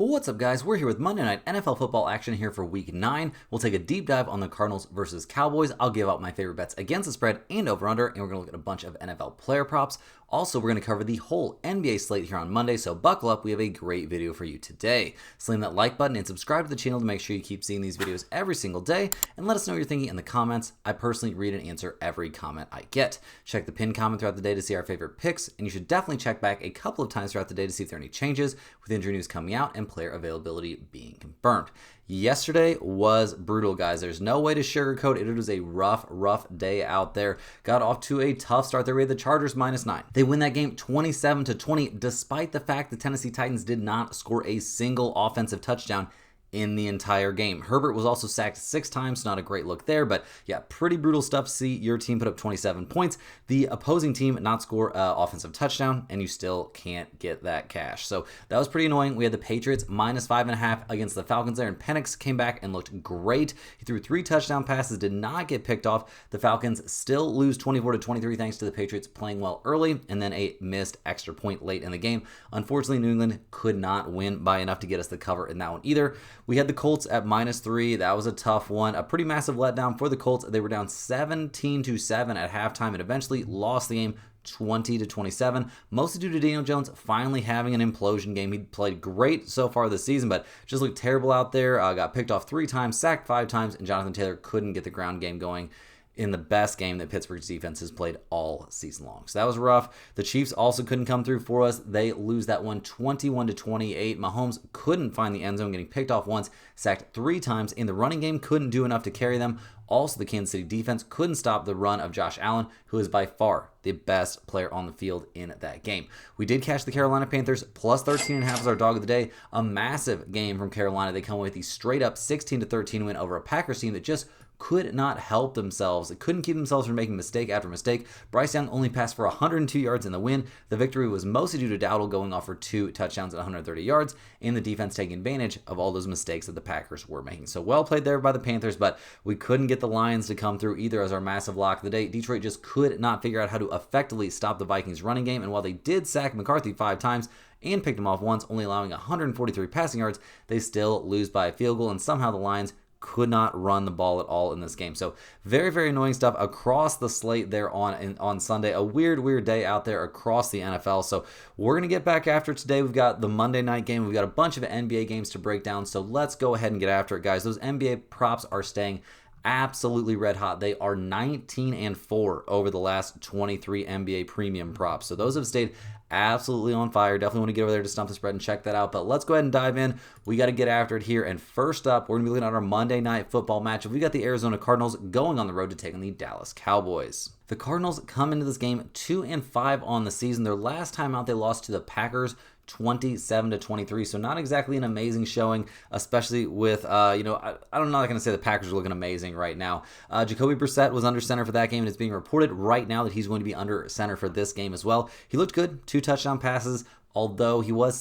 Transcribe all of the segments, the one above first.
What's up, guys? We're here with Monday Night NFL football action here for Week 9. We'll take a deep dive on the Cardinals versus Cowboys. I'll give out my favorite bets against the spread and over-under, and we're going to look at a bunch of NFL player props. Also, we're going to cover the whole NBA slate here on Monday, so buckle up. We have a great video for you today. Slam that like button and subscribe to the channel to make sure you keep seeing these videos every single day, and let us know what you're thinking in the comments. I personally read and answer every comment I get. Check the pinned comment throughout the day to see our favorite picks, and you should definitely check back a couple of times throughout the day to see if there are any changes with injury news coming out and player availability being confirmed. Yesterday was brutal, guys. There's no way to sugarcoat it. It was a rough day out there. Got off to a tough start there. We had the Chargers -9. They win that game 27-20, despite the fact the Tennessee Titans did not score a single offensive touchdown in the entire game. Herbert was also sacked 6 times, not a great look there, but yeah, pretty brutal stuff to see your team put up 27 points, the opposing team not score offensive touchdown, and you still can't get that cash. So that was pretty annoying. We had the Patriots -5.5 against the Falcons there, and Penix came back and looked great. He threw 3 touchdown passes, did not get picked off. The Falcons still lose 24-23 thanks to the Patriots playing well early, and then a missed extra point late in the game. Unfortunately, New England could not win by enough to get us the cover in that one either. We had the Colts at -3. That was a tough one. A pretty massive letdown for the Colts. They were down 17-7 at halftime and eventually lost the game 20-27, mostly due to Daniel Jones finally having an implosion game. He played great so far this season, but just looked terrible out there. Got picked off 3 times, sacked 5 times, and Jonathan Taylor couldn't get the ground game going in the best game that Pittsburgh's defense has played all season long. So that was rough. The Chiefs also couldn't come through for us. They lose that one 21-28. Mahomes couldn't find the end zone, getting picked off once, sacked 3 times. In the running game, couldn't do enough to carry them. Also, the Kansas City defense couldn't stop the run of Josh Allen, who is by far the best player on the field in that game. We did catch the Carolina Panthers +13.5 as our dog of the day. A massive game from Carolina. They come away with the straight up 16-13 win over a Packers team that just could not help themselves. They couldn't keep themselves from making mistake after mistake. Bryce Young only passed for 102 yards in the win. The victory was mostly due to Dowdle going off for 2 touchdowns at 130 yards, and the defense taking advantage of all those mistakes that the Packers were making. So well played there by the Panthers, but we couldn't get the Lions to come through either as our massive lock of the day. Detroit just could not figure out how to effectively stop the Vikings running game, and while they did sack McCarthy 5 times, and picked him off once, only allowing 143 passing yards, they still lose by a field goal, and somehow the Lions could not run the ball at all in this game. So very annoying stuff across the slate there on Sunday. A weird day out there across the NFL. So we're going to get back after it today. We've got the Monday night game. We've got a bunch of NBA games to break down. So let's go ahead and get after it, guys. Those NBA props are staying absolutely red hot. They are 19-4 over the last 23 NBA premium props. So those have stayed absolutely on fire. Definitely want to get over there to Stump the Spread and check that out. But let's go ahead and dive in. We got to get after it here. And first up, we're going to be looking at our Monday night football matchup. We got the Arizona Cardinals going on the road to take on the Dallas Cowboys. The Cardinals come into this game 2-5 on the season. Their last time out, they lost to the Packers 27-23, so not exactly an amazing showing, especially with, I'm not going to say the Packers are looking amazing right now. Jacoby Brissett was under center for that game, and it's being reported right now that he's going to be under center for this game as well. He looked good, 2 touchdown passes. Although he was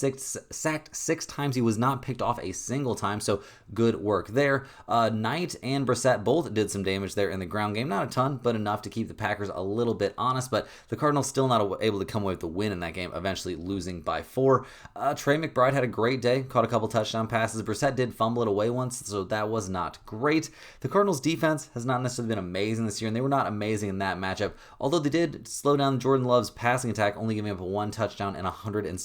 sacked 6 times, he was not picked off a single time, so good work there. Knight and Brissett both did some damage there in the ground game. Not a ton, but enough to keep the Packers a little bit honest, but the Cardinals still not able to come away with the win in that game, eventually losing by 4. Trey McBride had a great day, caught a couple touchdown passes. Brissett did fumble it away once, so that was not great. The Cardinals' defense has not necessarily been amazing this year, and they were not amazing in that matchup, although they did slow down Jordan Love's passing attack, only giving up 1 touchdown and 179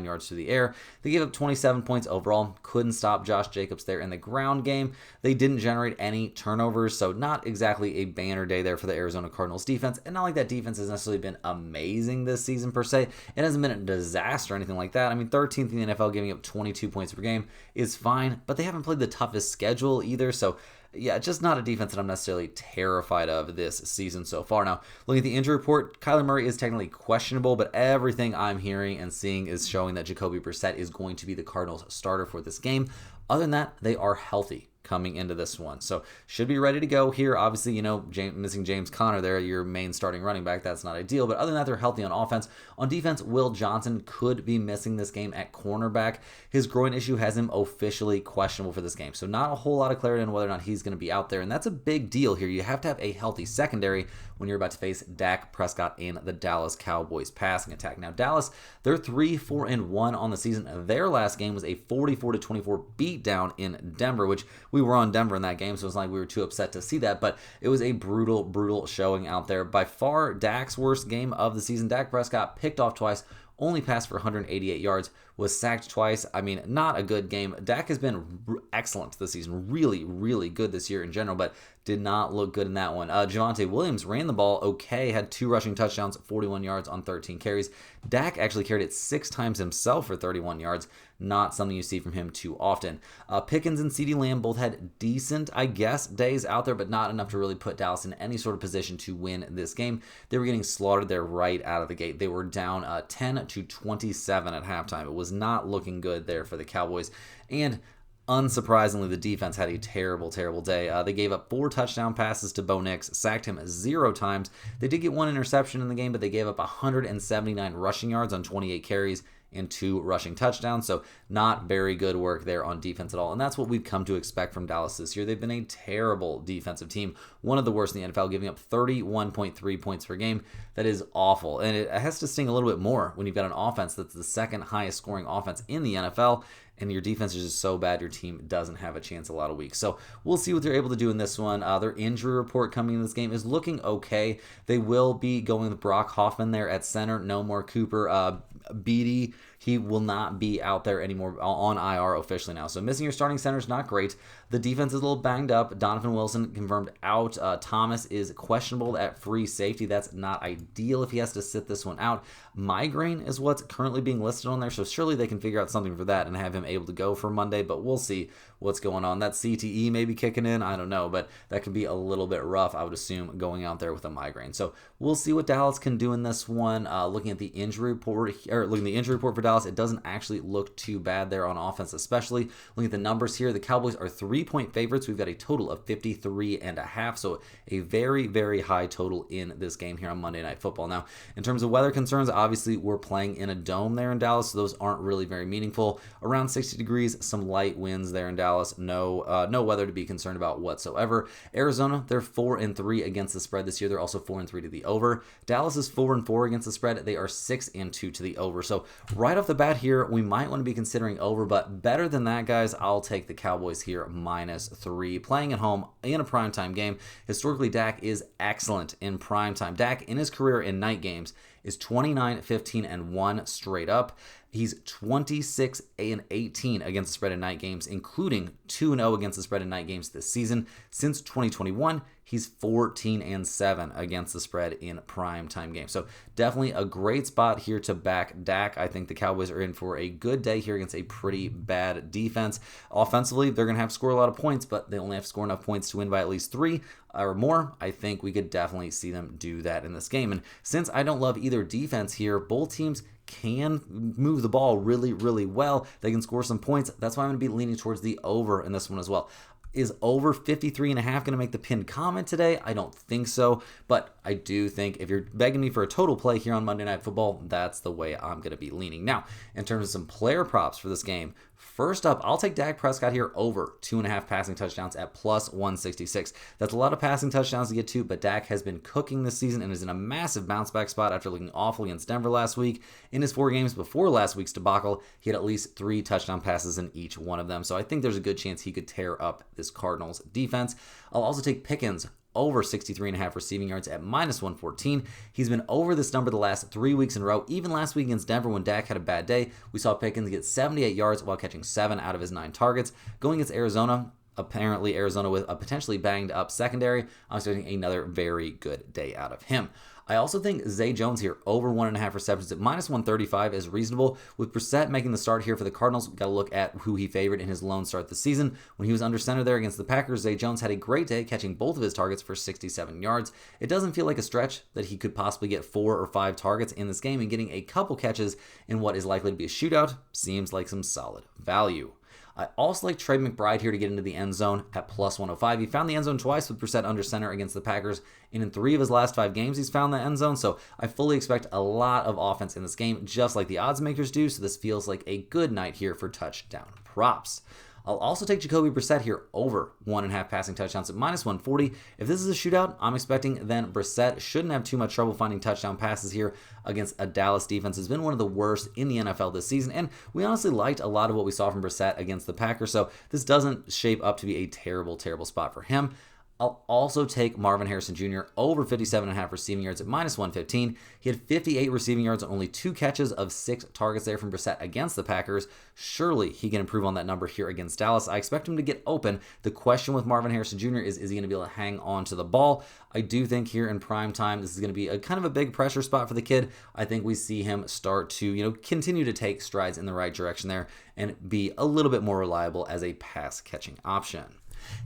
yards through the air. They gave up 27 points overall. Couldn't stop Josh Jacobs there in the ground game. They didn't generate any turnovers, so not exactly a banner day there for the Arizona Cardinals defense. And not like that defense has necessarily been amazing this season per se. It hasn't been a disaster or anything like that. I mean, 13th in the NFL, giving up 22 points per game is fine, but they haven't played the toughest schedule either, so yeah, just not a defense that I'm necessarily terrified of this season so far. Now, looking at the injury report, Kyler Murray is technically questionable, but everything I'm hearing and seeing is showing that Jacoby Brissett is going to be the Cardinals starter for this game. Other than that, they are healthy. coming into this one. So should be ready to go here. Obviously, missing James Conner there, your main starting running back. That's not ideal. But other than that, they're healthy on offense. On defense, Will Johnson could be missing this game at cornerback. His groin issue has him officially questionable for this game. So not a whole lot of clarity on whether or not he's going to be out there. And that's a big deal here. You have to have a healthy secondary when you're about to face Dak Prescott and the Dallas Cowboys passing attack. Now, Dallas, they're 3-4-1 on the season. Their last game was a 44-24 beatdown in Denver, which we were on Denver in that game, so it's not like we were too upset to see that, but it was a brutal showing out there. By far, Dak's worst game of the season. Dak Prescott picked off twice, only passed for 188 yards, was sacked twice. I mean, not a good game. Dak has been excellent this season, really good this year in general, but did not look good in that one. Javonte Williams ran the ball okay, had 2 rushing touchdowns, 41 yards on 13 carries. Dak actually carried it 6 times himself for 31 yards. Not something you see from him too often. Pickens and CeeDee Lamb both had decent, I guess, days out there, but not enough to really put Dallas in any sort of position to win this game. They were getting slaughtered there right out of the gate. They were down 10-27 at halftime. It was not looking good there for the Cowboys. And unsurprisingly, the defense had a terrible day. They gave up 4 touchdown passes to Bo Nix, sacked him 0 times. They did get 1 interception in the game, but they gave up 179 rushing yards on 28 carries and 2 rushing touchdowns. So not very good work there on defense at all. And that's what we've come to expect from Dallas this year. They've been a terrible defensive team, one of the worst in the NFL, giving up 31.3 points per game. That is awful. And it has to sting a little bit more when you've got an offense that's the second highest scoring offense in the NFL, and your defense is just so bad your team doesn't have a chance a lot of weeks. So we'll see what they're able to do in this one. Their injury report coming in this game is looking okay. They will be going with Brock Hoffman there at center. No more Cooper Beatty. He will not be out there anymore on IR officially now. So missing your starting center is not great. The defense is a little banged up. Donovan Wilson confirmed out. Thomas is questionable at free safety. That's not ideal if he has to sit this one out. Migraine is what's currently being listed on there, so surely they can figure out something for that and have him able to go for Monday, but we'll see what's going on. That CTE may be kicking in, I don't know, but that could be a little bit rough, I would assume, going out there with a migraine. So we'll see what Dallas can do in this one. Looking at the injury report for Dallas, it doesn't actually look too bad there on offense, especially looking at the numbers here. The Cowboys are 3-point favorites. We've got a total of 53.5, so a very high total in this game here on Monday Night Football. Now, in terms of weather concerns, obviously we're playing in a dome there in Dallas, so those aren't really very meaningful. Around 60 degrees, some light winds there in Dallas. No weather to be concerned about whatsoever. Arizona, they're 4-3 against the spread this year. They're also 4-3 to the over. Dallas is 4-4 against the spread. They are 6-2 to the over. So right off the bat here, we might want to be considering over, but better than that, guys, I'll take the Cowboys here -3. Playing at home in a primetime game. Historically, Dak is excellent in primetime. Dak, in his career in night games, is 29-15-1 straight up. He's 26-18 against the spread in night games, including 2-0 against the spread in night games this season. Since 2021, he's 14-7 against the spread in primetime games. So definitely a great spot here to back Dak. I think the Cowboys are in for a good day here against a pretty bad defense. Offensively, they're going to have to score a lot of points, but they only have to score enough points to win by at least 3 or more. I think we could definitely see them do that in this game. And since I don't love either defense here, both teams can move the ball really well. They can score some points. That's why I'm going to be leaning towards the over in this one as well. Is over 53.5 going to make the pinned comment today? I don't think so, but I do think if you're begging me for a total play here on Monday Night Football, that's the way I'm going to be leaning. Now, in terms of some player props for this game, first up, I'll take Dak Prescott here over 2.5 passing touchdowns at +166. That's a lot of passing touchdowns to get to, but Dak has been cooking this season and is in a massive bounce back spot after looking awful against Denver last week. In his 4 games before last week's debacle, he had at least 3 touchdown passes in each one of them. So I think there's a good chance he could tear up this Cardinals defense. I'll also take Pickens over 63.5 receiving yards at -114. He's been over this number the last 3 weeks in a row. Even last week against Denver when Dak had a bad day, we saw Pickens get 78 yards while catching 7 out of his 9 targets. Going against Arizona, apparently Arizona with a potentially banged up secondary, I'm expecting another very good day out of him. I also think Zay Jones here over 1.5 receptions at -135 is reasonable. With Brissett making the start here for the Cardinals, we've got to look at who he favored in his lone start this season. When he was under center there against the Packers, Zay Jones had a great day, catching both of his targets for 67 yards. It doesn't feel like a stretch that he could possibly get 4 or 5 targets in this game, and getting a couple catches in what is likely to be a shootout seems like some solid value. I also like Trey McBride here to get into the end zone at plus 105. He found the end zone twice with Brissett under center against the Packers, and in 3 of his last 5 games, he's found the end zone. So I fully expect a lot of offense in this game, just like the odds makers do. So this feels like a good night here for touchdown props. I'll also take Jacoby Brissett here over 1.5 passing touchdowns at minus 140. If this is a shootout, I'm expecting then Brissett shouldn't have too much trouble finding touchdown passes here against a Dallas defense has been one of the worst in the NFL this season. And we honestly liked a lot of what we saw from Brissett against the Packers. So this doesn't shape up to be a terrible, terrible spot for him. I'll also take Marvin Harrison Jr. over 57.5 receiving yards at minus 115. He had 58 receiving yards on only 2 catches of 6 targets there from Brissett against the Packers. Surely he can improve on that number here against Dallas. I expect him to get open. The question with Marvin Harrison Jr. is he going to be able to hang on to the ball? I do think here in prime time, this is going to be a kind of a big pressure spot for the kid. I think we see him start to, continue to take strides in the right direction there and be a little bit more reliable as a pass catching option.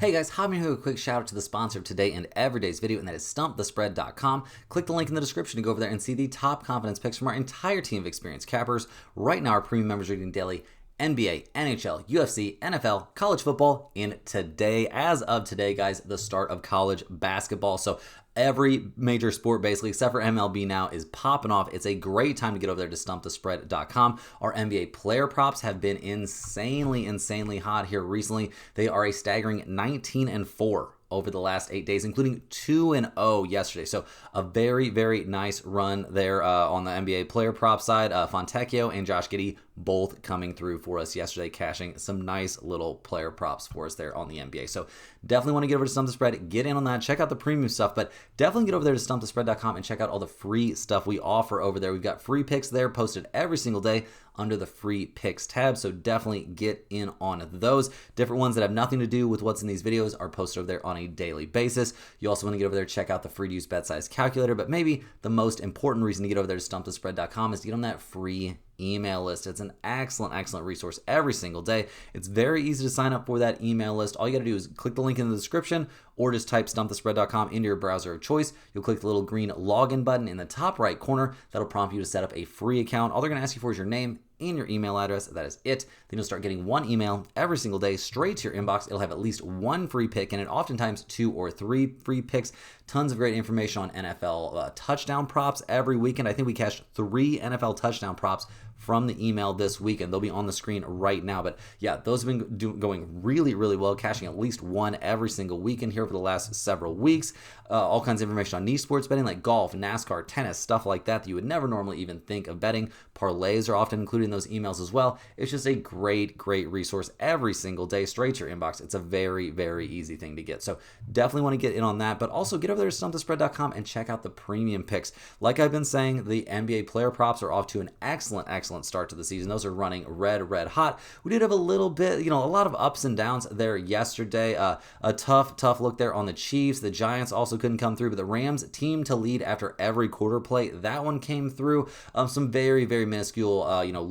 Hey guys, hop in here with a quick shout out to the sponsor of today and every day's video, and that is StumpTheSpread.com. Click the link in the description to go over there and see the top confidence picks from our entire team of experienced cappers. Right now, our premium members are getting daily NBA, NHL, UFC, NFL, college football, and today, as of today, guys, the start of college basketball. So every major sport, basically, except for MLB now, is popping off. It's a great time to get over there to StumpTheSpread.com. Our NBA player props have been insanely hot here recently. They are a staggering 19-4 over the last 8 days, including 2-0 yesterday. So a very, very nice run there on the NBA player prop side. Fontecchio and Josh Giddey both coming through for us yesterday, cashing some nice little player props for us there on the NBA. So definitely want to get over to Stump the Spread, get in on that, check out the premium stuff, but definitely get over there to StumpTheSpread.com and check out all the free stuff we offer over there. We've got free picks there posted every single day under the free picks tab, so definitely get in on those. Different ones that have nothing to do with what's in these videos are posted over there on a daily basis. You also want to get over there, check out the free to use bet size calculator, but maybe the most important reason to get over there to StumpTheSpread.com is to get on that free email list. It's an excellent resource every single day. It's very easy to sign up for that email list. All you got to do is click the link in the description or just type StumpTheSpread.com into your browser of choice. You'll click the little green login button in the top right corner. That'll prompt you to set up a free account. All they're going to ask you for is your name and your email address. That is it. Then you'll start getting one email every single day straight to your inbox. It'll have at least one free pick in it, oftentimes 2 or 3 free picks. Tons of great information on NFL touchdown props every weekend. I think we cashed 3 NFL touchdown props from the email this week, and they'll be on the screen right now. But yeah, those have been going really well, cashing at least one every single weekend here over the last several weeks. All kinds of information on niche sports betting like golf, NASCAR, tennis, stuff like that you would never normally even think of betting. Parlays are often included in those emails as well. It's just a great resource every single day straight to your inbox. It's a very easy thing to get. So definitely want to get in on that, but also get over there to StumpTheSpread.com and check out the premium picks. Like I've been saying, the NBA player props are off to an excellent start to the season. Those are running red hot. We did have a little bit, a lot of ups and downs there yesterday. A tough look there on the Chiefs. The Giants also couldn't come through, but the Rams team to lead after every quarter play, that one came through. Some very minuscule,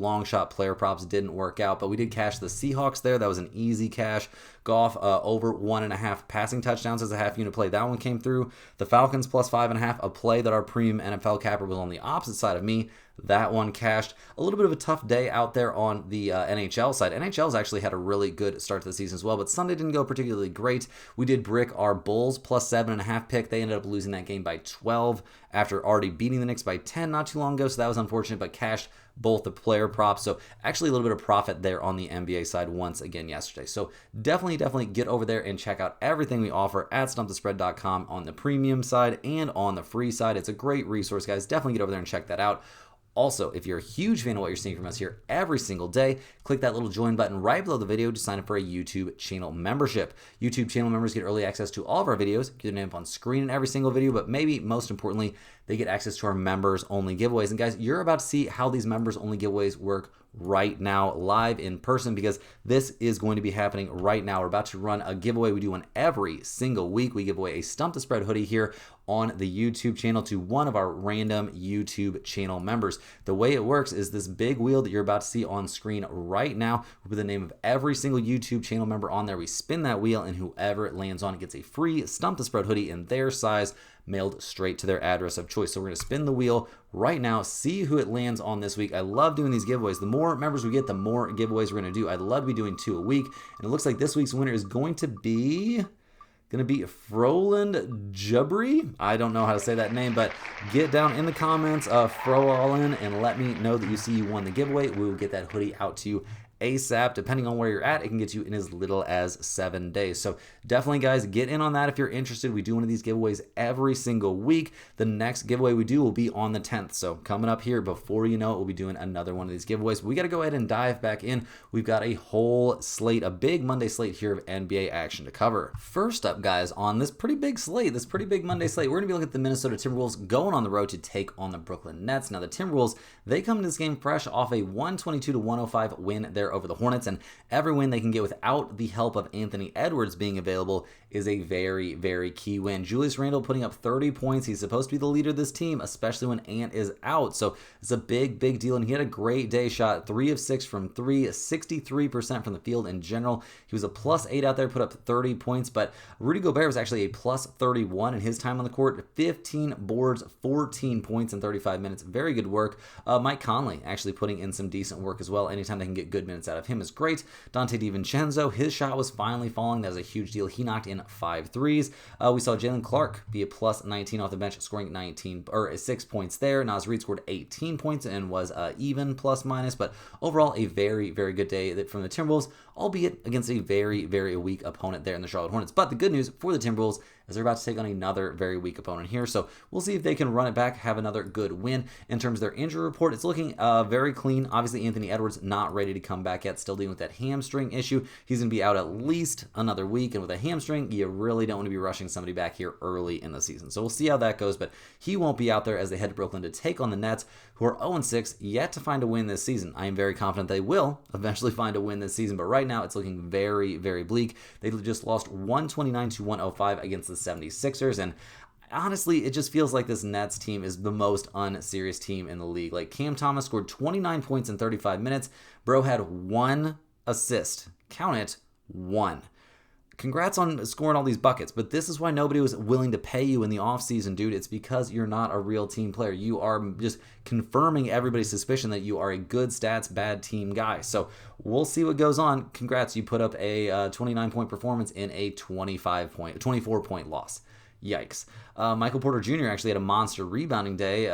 long shot player props didn't work out, but we did cash the Seahawks there. That was an easy cash. Goff over 1.5 passing touchdowns as a half unit play. That one came through. The Falcons plus 5.5, a play that our premium NFL capper was on the opposite side of me. That one cashed. A little bit of a tough day out there on the NHL side. NHL's actually had a really good start to the season as well, but Sunday didn't go particularly great. We did brick our Bulls plus 7.5 pick. They ended up losing that game by 12 after already beating the Knicks by 10 not too long ago, so that was unfortunate, but cashed both the player props. So actually a little bit of profit there on the NBA side once again yesterday. So definitely get over there and check out everything we offer at StumpTheSpread.com on the premium side and on the free side. It's a great resource, guys. Definitely get over there and check that out. Also, if you're a huge fan of what you're seeing from us here every single day, click that little join button right below the video to sign up for a YouTube channel membership. YouTube channel members get early access to all of our videos, get their name up on screen in every single video, but maybe most importantly, they get access to our members only giveaways. And guys, you're about to see how these members only giveaways work right now live in person, because this is going to be happening right now. We're about to run a giveaway. We do one every single week. We give away a Stump the Spread hoodie here on the YouTube channel to one of our random YouTube channel members. The way it works is this big wheel that you're about to see on screen right now. We put the name of every single YouTube channel member on there. We spin that wheel, and whoever it lands on gets a free Stump the Spread hoodie in their size, mailed straight to their address of choice. So we're going to spin the wheel right now, see who it lands on this week. I love doing these giveaways. The more members we get, the more giveaways we're going to do. I'd love to be doing 2 a week. And it looks like this week's winner is going to be Froland Jubry. I don't know how to say that name, but get down in the comments, throw all in, and let me know that you won the giveaway. We will get that hoodie out to you ASAP. Depending on where you're at, it can get you in as little as 7 days. So definitely, guys, get in on that if you're interested. We do one of these giveaways every single week. The next giveaway we do will be on the 10th. So coming up here, before you know it, we'll be doing another one of these giveaways. But we got to go ahead and dive back in. We've got a whole slate, a big Monday slate here of NBA action to cover. First up, guys, on this pretty big slate, this pretty big Monday slate, we're going to be looking at the Minnesota Timberwolves going on the road to take on the Brooklyn Nets. Now, the Timberwolves, they come into this game fresh off a 122-105 win there over the Hornets, and every win they can get without the help of Anthony Edwards being available is a very, very key win. Julius Randle putting up 30 points. He's supposed to be the leader of this team, especially when Ant is out. So it's a big, big deal, and he had a great day. Shot 3 of 6 from 3, 63% from the field in general. He was a +8 out there, put up 30 points, but Rudy Gobert was actually a +31 in his time on the court. 15 boards, 14 points in 35 minutes. Very good work. Mike Conley actually putting in some decent work as well. Anytime they can get good minutes out of him is great. Dante DiVincenzo, his shot was finally falling. That was a huge deal. He knocked in 5 threes. We saw Jalen Clark be a +19 off the bench, scoring 6 points there. Naz Reid scored 18 points and was even +-, but overall a very, very good day from the Timberwolves, albeit against a very, very weak opponent there in the Charlotte Hornets. But the good news for the Timberwolves is they're about to take on another very weak opponent here. So we'll see if they can run it back, have another good win. In terms of their injury report, it's looking very clean. Obviously, Anthony Edwards not ready to come back yet, still dealing with that hamstring issue. He's going to be out at least another week, and with a hamstring, you really don't want to be rushing somebody back here early in the season. So we'll see how that goes, but he won't be out there as they head to Brooklyn to take on the Nets, who are 0-6, yet to find a win this season. I am very confident they will eventually find a win this season, but right now it's looking very, very bleak. They just lost 129-105 against the 76ers, and honestly, it just feels like this Nets team is the most unserious team in the league. Like, Cam Thomas scored 29 points in 35 minutes. Bro had 1 assist. Count it, 1. Congrats on scoring all these buckets, but this is why nobody was willing to pay you in the offseason, dude. It's because you're not a real team player. You are just confirming everybody's suspicion that you are a good stats, bad team guy. So we'll see what goes on. Congrats, you put up a 29-point performance in a 24-point loss. Yikes. Michael Porter Jr. actually had a monster rebounding day,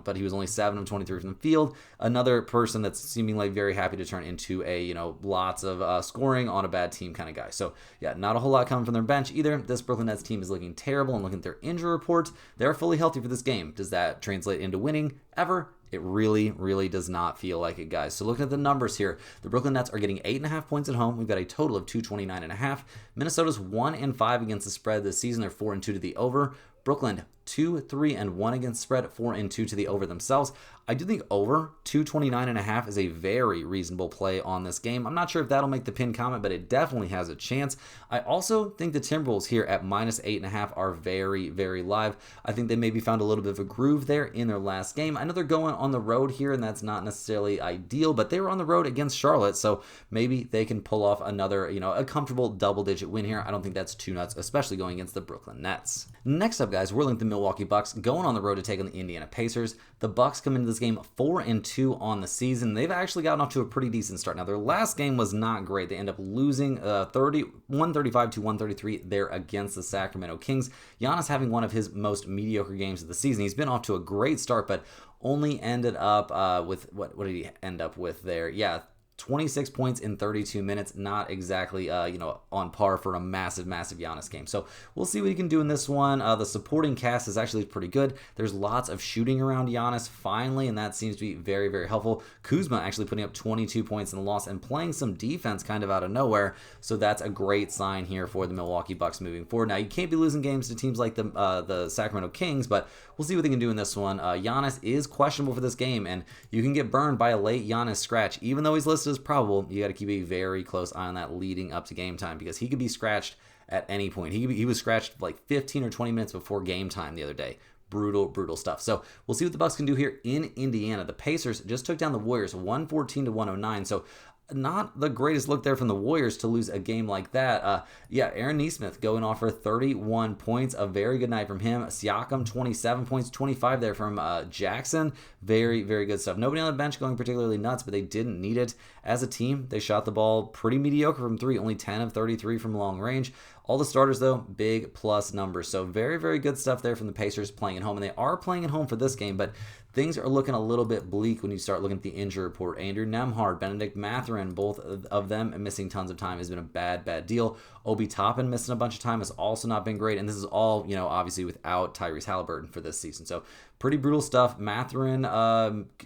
but he was only 7 of 23 from the field. Another person that's seemingly very happy to turn into a, lots of scoring on a bad team kind of guy. So, yeah, not a whole lot coming from their bench either. This Brooklyn Nets team is looking terrible, and looking at their injury reports, they're fully healthy for this game. Does that translate into winning ever? It really, really does not feel like it, guys. So looking at the numbers here, the Brooklyn Nets are getting 8.5 points at home. We've got a total of 229.5. Minnesota's 1-5 against the spread this season. They're 4-2 to the over. Brooklyn 2-3-1 against spread, 4-2 to the over themselves. I do think over 229.5 is a very reasonable play on this game. I'm not sure if that'll make the pin comment, but it definitely has a chance. I also think the Timberwolves here at -8.5 are very, very live. I think they maybe found a little bit of a groove there in their last game. I know they're going on the road here, and that's not necessarily ideal, but they were on the road against Charlotte, so maybe they can pull off another, a comfortable double-digit win here. I don't think that's too nuts, especially going against the Brooklyn Nets. Next up, guys, we're looking at the Milwaukee Bucks going on the road to take on the Indiana Pacers. The Bucks come into this game 4-2 on the season. They've actually gotten off to a pretty decent start. Now, their last game was not great. They end up losing 135-133 there against the Sacramento Kings. Giannis having one of his most mediocre games of the season. He's been off to a great start, but only ended up with, what did he end up with there? Yeah, 26 points in 32 minutes, not exactly, on par for a massive, massive Giannis game. So we'll see what he can do in this one. The supporting cast is actually pretty good. There's lots of shooting around Giannis finally, and that seems to be very, very helpful. Kuzma actually putting up 22 points in the loss and playing some defense kind of out of nowhere. So that's a great sign here for the Milwaukee Bucks moving forward. Now, you can't be losing games to teams like the Sacramento Kings, but we'll see what they can do in this one. Giannis is questionable for this game, and you can get burned by a late Giannis scratch. Even though he's listed is probable, you got to keep a very close eye on that leading up to game time because he could be scratched at any point. He was scratched like 15 or 20 minutes before game time the other day. Brutal stuff. So we'll see what the Bucks can do here in Indiana. The Pacers just took down the Warriors 114-109. So not the greatest look there from the Warriors to lose a game like that. Aaron Nesmith going off for 31 points. A very good night from him. Siakam, 27 points, 25 there from Jackson. Very good stuff. Nobody on the bench going particularly nuts, but they didn't need it. As a team, they shot the ball pretty mediocre from three, only 10 of 33 from long range. All the starters, though, big plus numbers. So very good stuff there from the Pacers playing at home. And they are playing at home for this game, but things are looking a little bit bleak when you start looking at the injury report. Andrew Nembhard, Benedict Mathurin, both of them missing tons of time has been a bad deal. Obi Toppin missing a bunch of time has also not been great. And this is all, obviously without Tyrese Halliburton for this season. So pretty brutal stuff. Mathurin,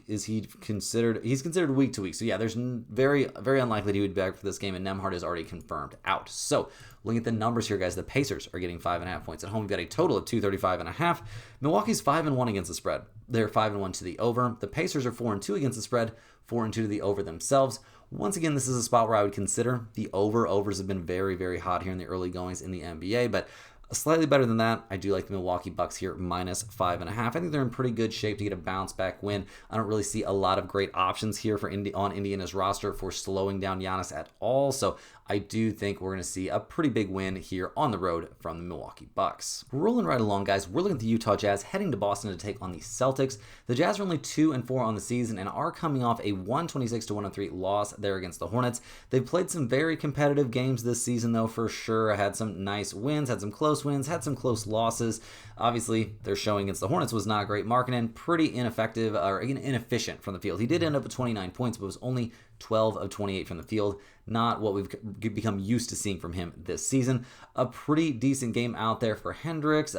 he's considered week to week. So yeah, there's very unlikely that he would be back for this game. And Nembhard is already confirmed out. So looking at the numbers here, guys, the Pacers are getting 5.5 points at home. We've got a total of 235.5. Milwaukee's 5-1 against the spread. They're 5-1 to the over. The Pacers are 4-2 against the spread, 4-2 to the over themselves. Once again, this is a spot where I would consider the over. Overs have been very hot here in the early goings in the NBA, but slightly better than that, I do like the Milwaukee Bucks here, -5.5. I think they're in pretty good shape to get a bounce back win. I don't really see a lot of great options here on Indiana's roster for slowing down Giannis at all. So I do think we're going to see a pretty big win here on the road from the Milwaukee Bucks. Rolling right along, guys, we're looking at the Utah Jazz heading to Boston to take on the Celtics. The Jazz are only 2-4 on the season and are coming off a 126-103 loss there against the Hornets. They've played some very competitive games this season, though, for sure. Had some nice wins, had some close wins, had some close losses. Obviously, their showing against the Hornets was not great. Markkanen, pretty ineffective or inefficient from the field. He did end up with 29 points, but was only 12 of 28 from the field. Not what we've become used to seeing from him this season. A pretty decent game out there for Hendricks.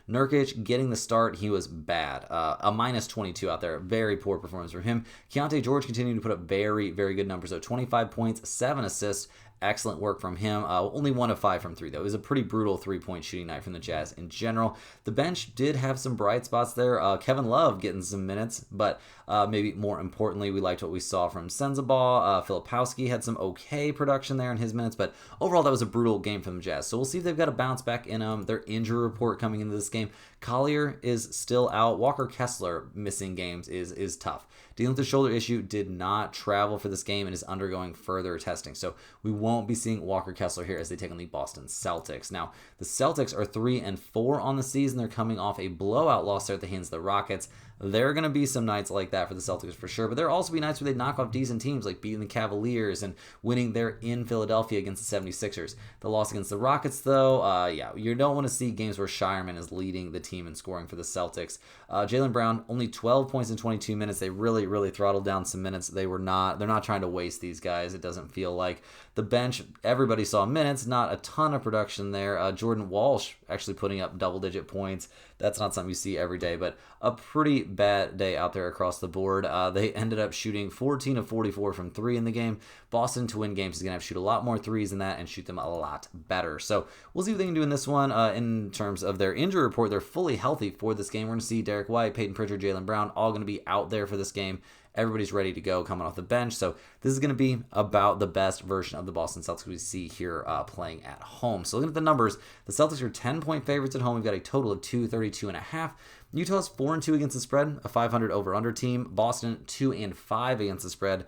Nurkic getting the start, he was bad. A -22 out there. Very poor performance from him. Keontae George continuing to put up very good numbers, though. 25 points, 7 assists. Excellent work from him. Only 1 of 5 from 3, though. It was a pretty brutal three-point shooting night from the Jazz in general. The bench did have some bright spots there. Kevin Love getting some minutes, but maybe more importantly, we liked what we saw from Sensabaugh. Filipowski had some okay production there in his minutes, but overall, that was a brutal game from the Jazz. So we'll see if they've got a bounce back in their injury report coming into this game. Collier is still out. Walker Kessler missing games is tough. Dealing with the shoulder issue, did not travel for this game and is undergoing further testing. So we won't be seeing Walker Kessler here as they take on the Boston Celtics. Now, the Celtics are 3-4 on the season. They're coming off a blowout loss there at the hands of the Rockets. There are going to be some nights like that for the Celtics for sure, but there will also be nights where they knock off decent teams like beating the Cavaliers and winning there in Philadelphia against the 76ers. The loss against the Rockets, though, you don't want to see games where Shireman is leading the team in scoring for the Celtics. Jaylen Brown, only 12 points in 22 minutes. They really throttled down some minutes. They're not trying to waste these guys, it doesn't feel like. The bench, everybody saw minutes, not a ton of production there. Jordan Walsh actually putting up double-digit points. That's not something you see every day, but a pretty bad day out there across the board. They ended up shooting 14 of 44 from 3 in the game. Boston, to win games, is going to have to shoot a lot more threes than that and shoot them a lot better. So we'll see what they can do in this one. In terms of their injury report, they're fully healthy for this game. We're going to see Derek White, Peyton Pritchard, Jaylen Brown all going to be out there for this game. Everybody's ready to go coming off the bench. So this is going to be about the best version of the Boston Celtics we see here playing at home. So looking at the numbers, the Celtics are 10-point favorites at home. We've got a total of 232.5. Utah's 4-2 against the spread, a 500 over-under team. Boston 2-5 against the spread,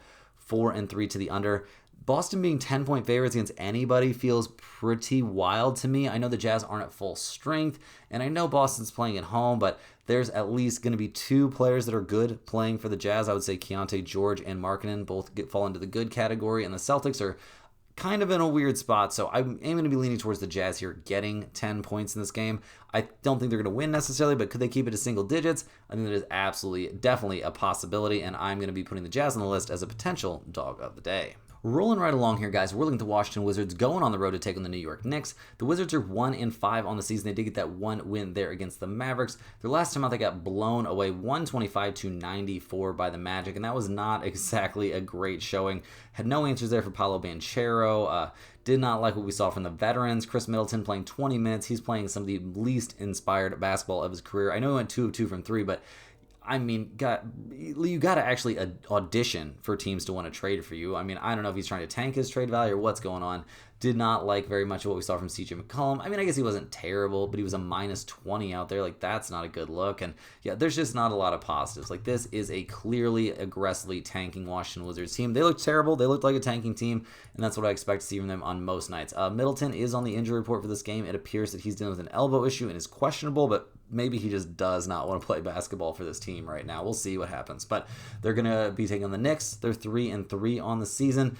4-3 to the under. Boston being 10-point favorites against anybody feels pretty wild to me. I know the Jazz aren't at full strength, and I know Boston's playing at home, but there's at least going to be 2 players that are good playing for the Jazz. I would say Keontae George and Markkanen both fall into the good category, and the Celtics are kind of in a weird spot, so I'm going to be leaning towards the Jazz here, getting 10 points in this game. I don't think they're going to win necessarily, but could they keep it to single digits? I think that is definitely a possibility, and I'm going to be putting the Jazz on the list as a potential dog of the day. Rolling right along here, guys, we're looking at the Washington Wizards going on the road to take on the New York Knicks. The Wizards are 1-5 on the season. They did get that one win there against the Mavericks. Their last time out, they got blown away 125-94 by the Magic, and that was not exactly a great showing. Had no answers there for Paolo Banchero. Did not like what we saw from the veterans. Chris Middleton playing 20 minutes. He's playing some of the least inspired basketball of his career. I know he went 2 of 2 from 3, but I mean, you got to actually audition for teams to want to trade for you. I mean, I don't know if he's trying to tank his trade value or what's going on. Did not like very much of what we saw from CJ McCollum. I mean, I guess he wasn't terrible, but he was a minus 20 out there. Like, that's not a good look. And yeah, there's just not a lot of positives. Like, this is a clearly aggressively tanking Washington Wizards team. They looked terrible. They looked like a tanking team, and that's what I expect to see from them on most nights. Middleton is on the injury report for this game. It appears that he's dealing with an elbow issue and is questionable, but maybe he just does not want to play basketball for this team right now. We'll see what happens. But they're going to be taking on the Knicks. They're 3-3 on the season.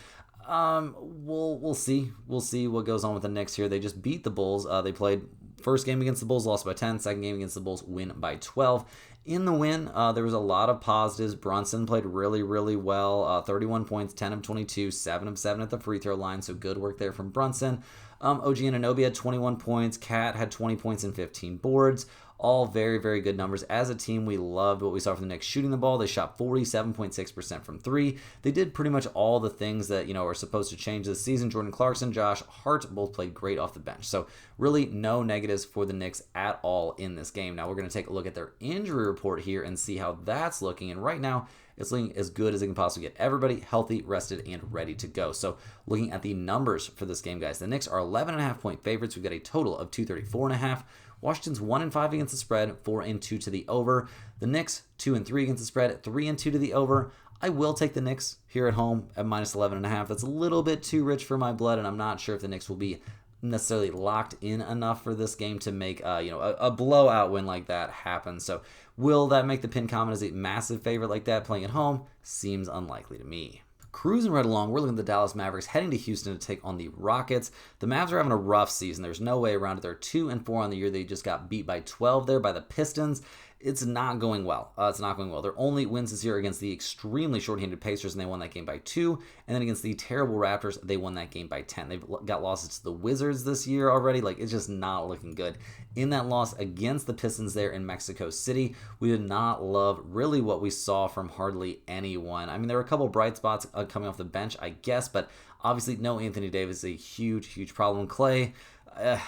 We'll see. We'll see what goes on with the Knicks here. They just beat the Bulls. They played first game against the Bulls, lost by 10. Second game against the Bulls, win by 12. In the win, there was a lot of positives. Brunson played really, really well. 31 points, 10 of 22, 7 of 7 at the free throw line. So good work there from Brunson. OG Anunoby had 21 points. Cat had 20 points and 15 boards. All very, very good numbers. As a team, we loved what we saw from the Knicks shooting the ball. They shot 47.6% from three. They did pretty much all the things that, are supposed to change this season. Jordan Clarkson, Josh Hart both played great off the bench. So really no negatives for the Knicks at all in this game. Now we're going to take a look at their injury report here and see how that's looking. And right now, it's looking as good as it can possibly get. Everybody healthy, rested, and ready to go. So looking at the numbers for this game, guys, the Knicks are 11.5-point favorites. We've got a total of 234.5. Washington's 1-5 against the spread, 4-2 to the over. The Knicks 2-3 against the spread, 3-2 to the over. I will take the Knicks here at home at minus 11.5. That's a little bit too rich for my blood, and I'm not sure if the Knicks will be necessarily locked in enough for this game to make a blowout win like that happen. So will that make the pin comment as a massive favorite like that playing at home? Seems unlikely to me. Cruising right along, we're looking at the Dallas Mavericks heading to Houston to take on the Rockets. The Mavs are having a rough season. There's no way around it. They're 2-4 on the year. They just got beat by 12 there by the Pistons. It's not going well. Their only wins this year against the extremely shorthanded Pacers, and they won that game by 2. And then against the terrible Raptors, they won that game by 10. They've got losses to the Wizards this year already. Like, it's just not looking good. In that loss against the Pistons there in Mexico City, we did not love really what we saw from hardly anyone. I mean, there were a couple bright spots coming off the bench, I guess, but obviously no Anthony Davis is a huge, huge problem. Clay,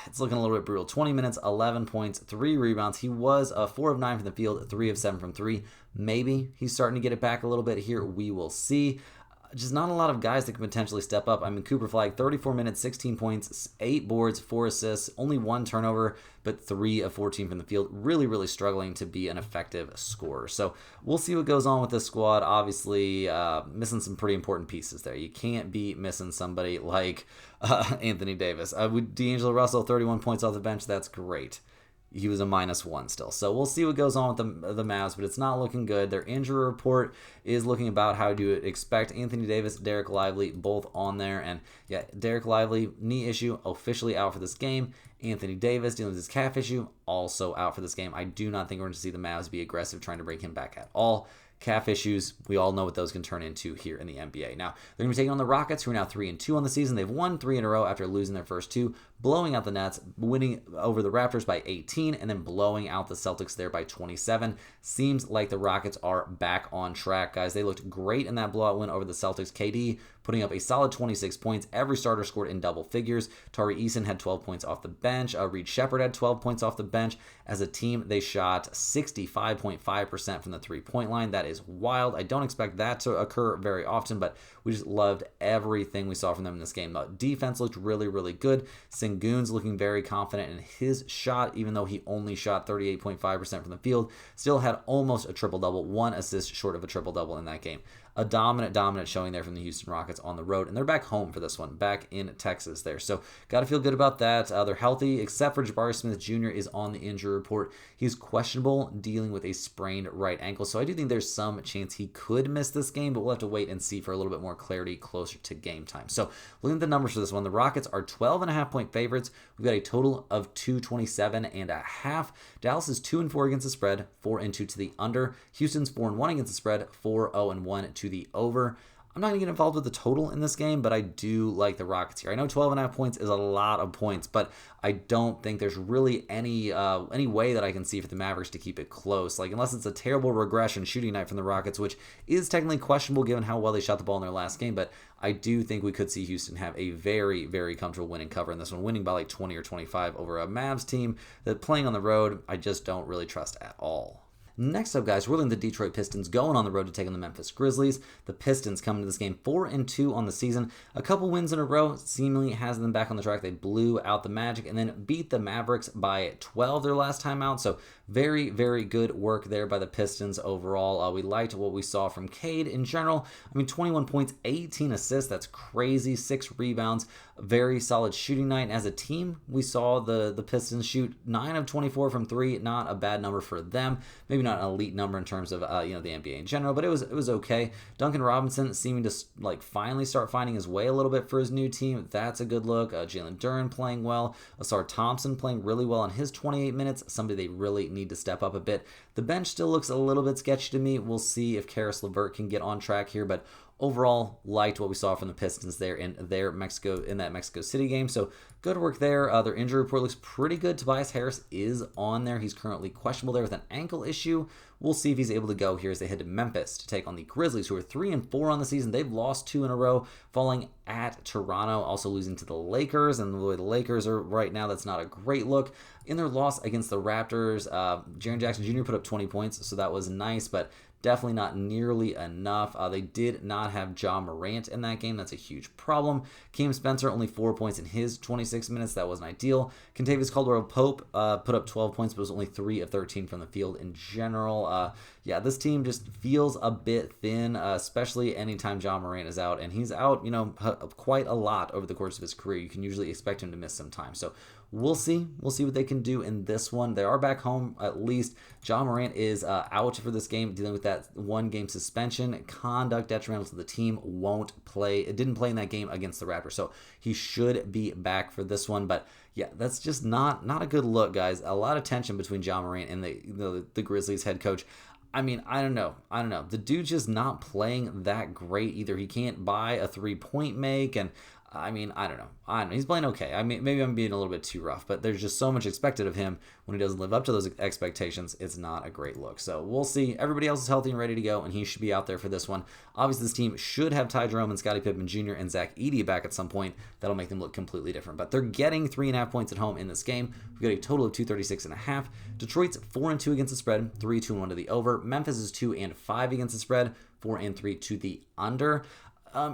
it's looking a little bit brutal. 20 minutes, 11 points, 3 rebounds. He was 4 of 9 from the field, 3 of 7 from 3. Maybe he's starting to get it back a little bit here. We will see. Just not a lot of guys that can potentially step up. I mean, Cooper Flag, 34 minutes, 16 points, 8 boards, 4 assists, only 1 turnover, but 3 of 14 from the field. Really, really struggling to be an effective scorer. So we'll see what goes on with this squad. Obviously, missing some pretty important pieces there. You can't be missing somebody like Anthony Davis. With D'Angelo Russell, 31 points off the bench. That's great. He was a -1 still. So we'll see what goes on with the Mavs, but it's not looking good. Their injury report is looking about how you expect. Anthony Davis, Derek Lively, both on there. And yeah, Derek Lively, knee issue, officially out for this game. Anthony Davis, dealing with his calf issue, also out for this game. I do not think we're going to see the Mavs be aggressive trying to bring him back at all. Calf issues, we all know what those can turn into here in the NBA. Now, they're going to be taking on the Rockets, who are now 3-2 on the season. They've won 3 in a row after losing their first 2, blowing out the Nets, winning over the Raptors by 18, and then blowing out the Celtics there by 27. Seems like the Rockets are back on track, guys. They looked great in that blowout win over the Celtics. KD putting up a solid 26 points. Every starter scored in double figures. Tari Eason had 12 points off the bench. Reed Shepherd had 12 points off the bench. As a team, they shot 65.5% from the three-point line. That is wild. I don't expect that to occur very often, but we just loved everything we saw from them in this game. Defense looked really, really good. Sengun's looking very confident in his shot, even though he only shot 38.5% from the field. Still had almost a triple-double, 1 assist short of a triple-double in that game. A dominant showing there from the Houston Rockets on the road, and they're back home for this one, back in Texas there. So got to feel good about that. They're healthy, except for Jabari Smith Jr. is on the injury report. He's questionable, dealing with a sprained right ankle, so I do think there's some chance he could miss this game, but we'll have to wait and see for a little bit more clarity closer to game time. So looking at the numbers for this one, the Rockets are 12.5-point favorites. We've got a total of 227.5. Dallas is 2-4 against the spread, 4-2 to the under. Houston's 4-1 against the spread, 4-0-1 to the over. I'm not going to get involved with the total in this game, but I do like the Rockets here. I know 12.5 points is a lot of points, but I don't think there's really any way that I can see for the Mavericks to keep it close. Like, unless it's a terrible regression shooting night from the Rockets, which is technically questionable given how well they shot the ball in their last game, but I do think we could see Houston have a very, very comfortable winning cover in this one, winning by like 20 or 25 over a Mavs team that playing on the road, I just don't really trust at all. Next up, guys, we're looking at the Detroit Pistons going on the road to take on the Memphis Grizzlies. The Pistons coming to this game 4-2 on the season. A couple wins in a row seemingly has them back on the track. They blew out the Magic and then beat the Mavericks by 12 their last time out. So very, very good work there by the Pistons overall. We liked what we saw from Cade in general. I mean, 21 points, 18 assists. That's crazy. 6 rebounds. Very solid shooting night. And as a team, we saw the Pistons shoot 9 of 24 from 3. Not a bad number for them. Maybe not an elite number in terms of the NBA in general, but it was okay. Duncan Robinson seeming to finally start finding his way a little bit for his new team. That's a good look. Jalen Duren playing well. Asar Thompson playing really well in his 28 minutes. Somebody they really need to step up a bit. The bench still looks a little bit sketchy to me. We'll see if Karis LeVert can get on track here, but overall, liked what we saw from the Pistons there in that Mexico City game. So good work there. Their injury report looks pretty good. Tobias Harris is on there. He's currently questionable there with an ankle issue. We'll see if he's able to go here as they head to Memphis to take on the Grizzlies, who are 3-4 on the season. They've lost 2 in a row, falling at Toronto, also losing to the Lakers. And the way the Lakers are right now, that's not a great look. In their loss against the Raptors, Jaren Jackson Jr. put up 20 points, so that was nice, but definitely not nearly enough. They did not have Ja Morant in that game. That's a huge problem. Keem Spencer, only 4 points in his 26 minutes. That wasn't ideal. Kentavious Caldwell-Pope put up 12 points, but was only 3 of 13 from the field in general. This team just feels a bit thin, especially anytime Ja Morant is out. And he's out, quite a lot over the course of his career. You can usually expect him to miss some time. So we'll see. We'll see what they can do in this one. They are back home, at least. Ja Morant is out for this game, dealing with that 1-game suspension. Conduct detrimental to the team. Didn't play in that game against the Raptors, so he should be back for this one. But yeah, that's just not a good look, guys. A lot of tension between Ja Morant and the Grizzlies head coach. I mean, I don't know. The dude's just not playing that great either. He can't buy a 3-point make, and I mean, I don't know. He's playing okay. I mean, maybe I'm being a little bit too rough, but there's just so much expected of him. When he doesn't live up to those expectations, it's not a great look. So we'll see. Everybody else is healthy and ready to go, and he should be out there for this one. Obviously, this team should have Ty Jerome and Scottie Pippen Jr. and Zach Edey back at some point. That'll make them look completely different. But they're getting 3.5 points at home in this game. We've got a total of 236.5. Detroit's 4-2 against the spread, 3-2-1 to the over. Memphis is 2-5 against the spread, 4-3 to the under.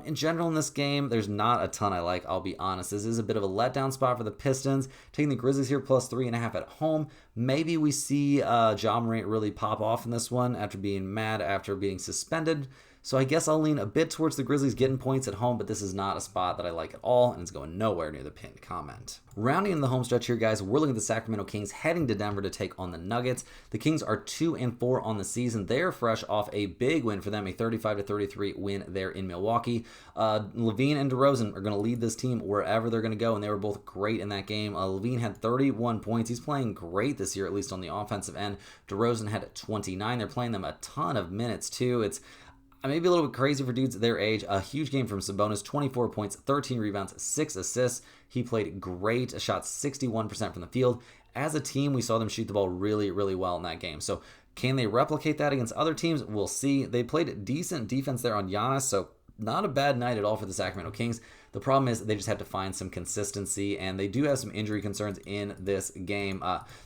In general in this game, there's not a ton I like, I'll be honest. This is a bit of a letdown spot for the Pistons. Taking the Grizzlies here plus 3.5 at home. Maybe we see Ja Morant really pop off in this one after being mad after being suspended. So I guess I'll lean a bit towards the Grizzlies getting points at home, but this is not a spot that I like at all, and it's going nowhere near the pinned comment. Rounding in the home stretch here, guys, we're looking at the Sacramento Kings heading to Denver to take on the Nuggets. The Kings are 2-4 on the season. They're fresh off a big win for them, a 35-33 win there in Milwaukee. Levine and DeRozan are going to lead this team wherever they're going to go, and they were both great in that game. Levine had 31 points. He's playing great this year, at least on the offensive end. DeRozan had 29. They're playing them a ton of minutes, too. It's maybe a little bit crazy for dudes their age. A huge game from Sabonis, 24 points, 13 rebounds, 6 assists. He played great, shot 61% from the field. As a team, we saw them shoot the ball really, really well in that game. So can they replicate that against other teams? We'll see. They played decent defense there on Giannis, so not a bad night at all for the Sacramento Kings. The problem is they just have to find some consistency, and they do have some injury concerns in this game.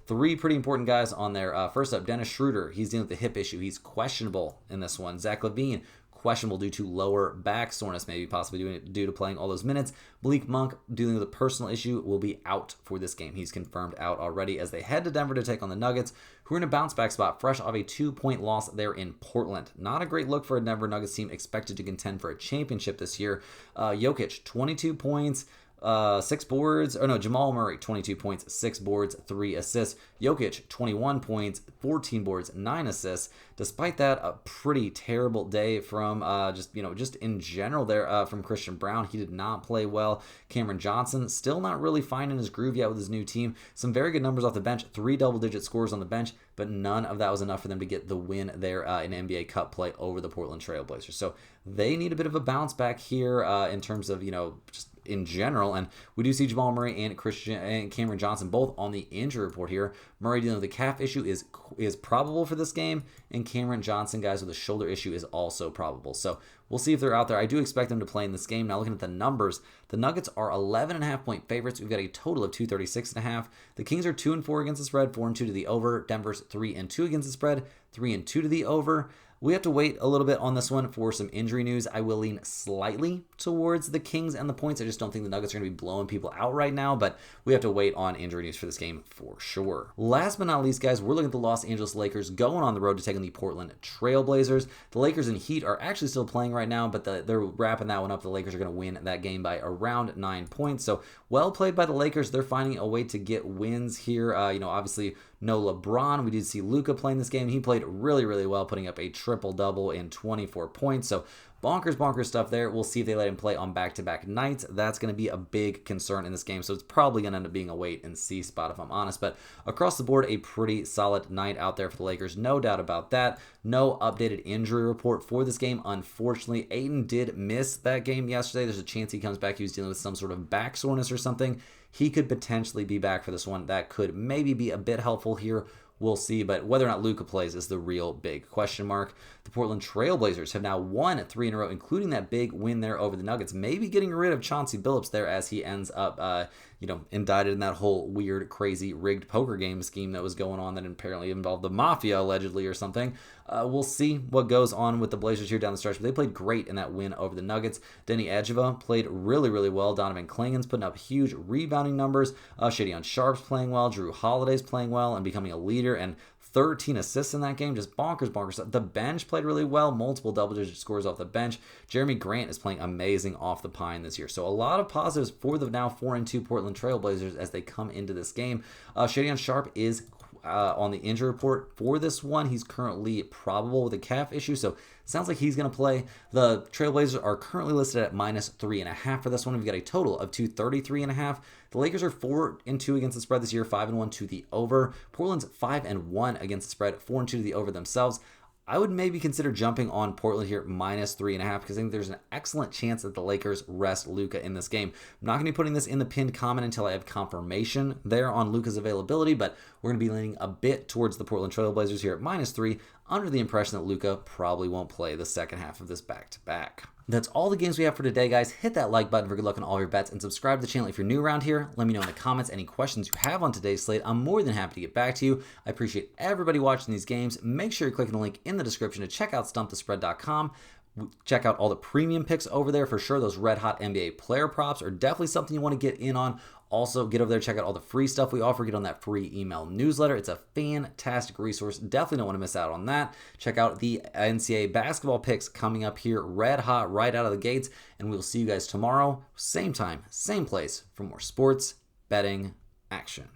3 pretty important guys on there. First up, Dennis Schroeder. He's dealing with the hip issue. He's questionable in this one. Zach LaVine, questionable due to lower back soreness, maybe possibly due to playing all those minutes. Malik Monk, dealing with a personal issue, will be out for this game. He's confirmed out already as they head to Denver to take on the Nuggets, who are in a bounce-back spot, fresh off a 2-point loss there in Portland. Not a great look for a Denver Nuggets team expected to contend for a championship this year. Jokic, 22 points. 6 boards, Jamal Murray, 22 points, 6 boards, 3 assists. Jokic, 21 points, 14 boards, 9 assists. Despite that, a pretty terrible day from just in general there from Christian Brown. He did not play well. Cameron Johnson, still not really finding his groove yet with his new team. Some very good numbers off the bench, 3 double-digit scores on the bench, but none of that was enough for them to get the win there in NBA Cup play over the Portland Trailblazers. So they need a bit of a bounce back here in terms of, just in general. And we do see Jamal Murray and Cameron Johnson both on the injury report here. Murray dealing with a calf issue is probable for this game, and Cameron Johnson, guys, with a shoulder issue is also probable. So we'll see if they're out there. I do expect them to play in this game. Now looking at the numbers, the Nuggets are 11.5 point favorites. We've got a total of 236.5. The Kings are 2-4 against the spread, 4-2 to the over. Denver's 3-2 against the spread, 3-2 to the over. We have to wait a little bit on this one for some injury news. I will lean slightly towards the Kings and the points. I just don't think the Nuggets are going to be blowing people out right now, but we have to wait on injury news for this game for sure. Last but not least, guys, we're looking at the Los Angeles Lakers going on the road to take on the Portland Trailblazers. The Lakers and Heat are actually still playing right now, but they're wrapping that one up. The Lakers are going to win that game by around 9 points. So well played by the Lakers. They're finding a way to get wins here. Obviously, no LeBron. We did see Luka playing this game. He played really, really well, putting up a triple-double in 24 points. So bonkers stuff there. We'll see if they let him play on back-to-back nights. That's going to be a big concern in this game. So it's probably going to end up being a wait-and-see spot if I'm honest. But across the board, a pretty solid night out there for the Lakers. No doubt about that. No updated injury report for this game. Unfortunately, Ayton did miss that game yesterday. There's a chance he comes back. He was dealing with some sort of back soreness or something. He could potentially be back for this one. That could maybe be a bit helpful here. We'll see, but whether or not Luka plays is the real big question mark. The Portland Trailblazers have now won 3 in a row, including that big win there over the Nuggets, maybe getting rid of Chauncey Billups there as he ends up, indicted in that whole weird, crazy, rigged poker game scheme that was going on that apparently involved the Mafia, allegedly, or something. We'll see what goes on with the Blazers here down the stretch, but they played great in that win over the Nuggets. Denny Adjeva played really, really well. Donovan Clingan's putting up huge rebounding numbers. Shadion Sharp's playing well. Drew Holiday's playing well and becoming a leader, and 13 assists in that game. Just bonkers. The bench played really well. Multiple double-digit scores off the bench. Jeremy Grant is playing amazing off the pine this year. So a lot of positives for the now 4-2 Portland Trailblazers as they come into this game. Shadion Sharp is on the injury report for this one. He's currently probable with a calf issue, so sounds like he's going to play. The Trailblazers are currently listed at -3.5 for this one. We've got a total of 233.5. The Lakers are 4-2 against the spread this year, 5-1 to the over. Portland's 5-1 against the spread, 4-2 to the over themselves. I would maybe consider jumping on Portland here at -3.5 because I think there's an excellent chance that the Lakers rest Luka in this game. I'm not going to be putting this in the pinned comment until I have confirmation there on Luka's availability, but we're going to be leaning a bit towards the Portland Trailblazers here at -3, under the impression that Luka probably won't play the second half of this back-to-back. That's all the games we have for today, guys. Hit that like button for good luck on all your bets and subscribe to the channel if you're new around here. Let me know in the comments any questions you have on today's slate. I'm more than happy to get back to you. I appreciate everybody watching these games. Make sure you're clicking the link in the description to check out stumpthespread.com. Check out all the premium picks over there for sure. Those red hot NBA player props are definitely something you want to get in on. Also, get over there, check out all the free stuff we offer. Get on that free email newsletter. It's a fantastic resource. Definitely don't want to miss out on that. Check out the NCAA basketball picks coming up here red hot right out of the gates. And we'll see you guys tomorrow, same time, same place, for more sports betting action.